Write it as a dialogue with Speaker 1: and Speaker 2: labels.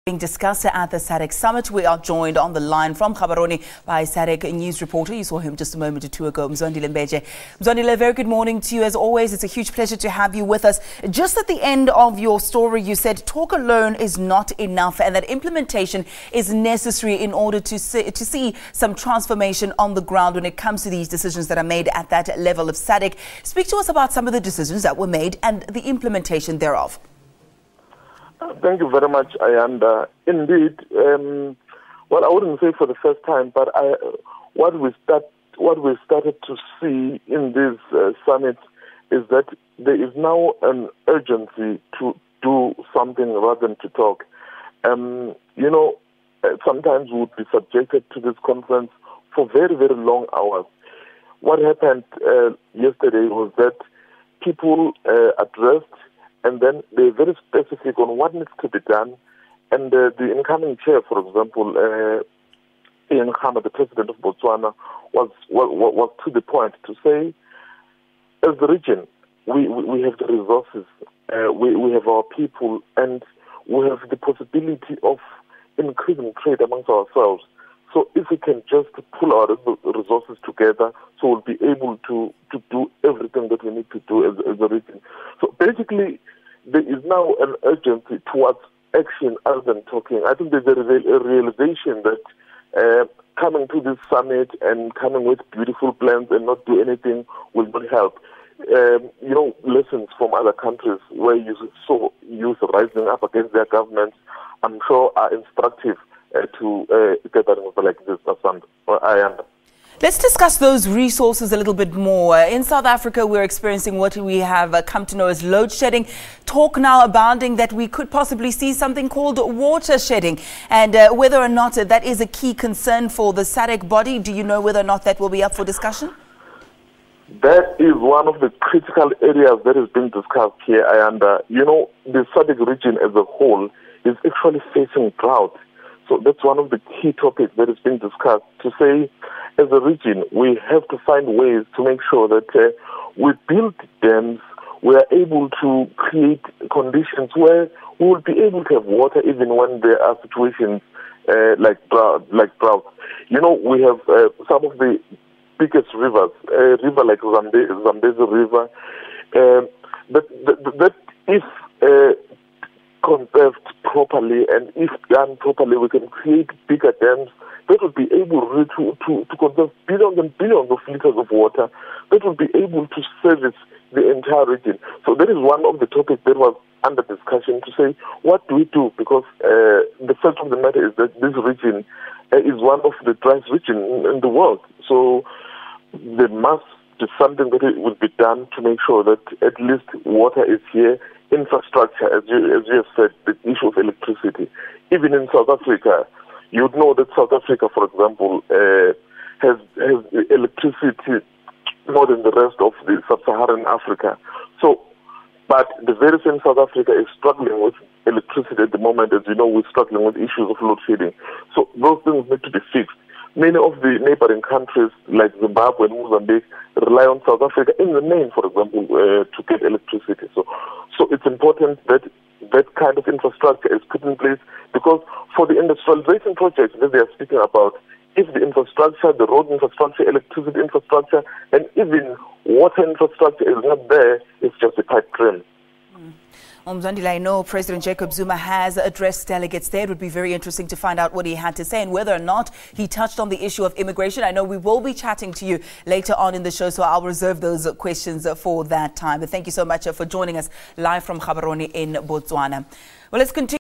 Speaker 1: Being discussed at the SADC Summit. We are joined on the line from Gaborone by SADC news reporter. You saw him just a moment or two ago, Mzwandile Mbeje. Mzwandile, very good morning to you. As always, it's a huge pleasure to have you with us. Just at the end of your story, you said talk alone is not enough and that implementation is necessary in order to see some transformation on the ground when it comes to these decisions that are made at that level of SADC. Speak to us about some of the decisions that were made and the implementation thereof.
Speaker 2: Thank you very much, Ayanda. Indeed, well, I wouldn't say for the first time, but what we started to see in this summit is that there is now an urgency to do something rather than to talk. Sometimes we would be subjected to this conference for very, very long hours. What happened yesterday was that people addressed, and then they're very specific on what needs to be done. And the incoming chair, for example, Ian Khama, the president of Botswana, was to the point to say, as the region, we have the resources, we have our people, and we have the possibility of increasing trade amongst ourselves. So if we can just pull our resources together, so we'll be able to do everything that we need to do as a region. So basically, there is now an urgency towards action other than talking. I think there's a realization that coming to this summit and coming with beautiful plans and not do anything will not help. Lessons from other countries where you saw youth rising up against their governments, I'm sure are instructive to gatherings like this.
Speaker 1: Let's discuss those resources a little bit more. In South Africa, we're experiencing what we have come to know as load shedding. Talk now abounding that we could possibly see something called water shedding. And whether or not that is a key concern for the SADC body, do you know whether or not that will be up for discussion?
Speaker 2: That is one of the critical areas that is being discussed here, Ayanda. The SADC region as a whole is actually facing drought. So that's one of the key topics that is being discussed, to say, as a region, we have to find ways to make sure that we build dams, we are able to create conditions where we will be able to have water even when there are situations like drought. We have some of the biggest rivers, a river like Zambezi River, that if conserved properly and if done properly, we can create bigger dams that will be able to conserve billions and billions of liters of water that will be able to service the entire region. So that is one of the topics that was under discussion, to say, what do we do? Because the fact of the matter is that this region is one of the driest regions in the world. So there must be something that will be done to make sure that at least water is here. Infrastructure, as you have said, the issue of electricity. Even in South Africa, you would know that South Africa, for example, has electricity more than the rest of the sub-Saharan Africa. So, but the very same South Africa is struggling with electricity at the moment. As you know, we're struggling with issues of load shedding. So those things need to be fixed. Many of the neighboring countries like Zimbabwe and Mozambique rely on South Africa in the main, for example, to get electricity. So it's important that that kind of infrastructure is put in place, because for the industrialization projects that they are speaking about, if the infrastructure, the road infrastructure, electricity infrastructure, and even water infrastructure is not there, it's just a pipe dream.
Speaker 1: Mzwandile, I know President Jacob Zuma has addressed delegates there. It would be very interesting to find out what he had to say and whether or not he touched on the issue of immigration. I know we will be chatting to you later on in the show, so I'll reserve those questions for that time. But thank you so much for joining us live from Gaborone in Botswana. Well, let's continue.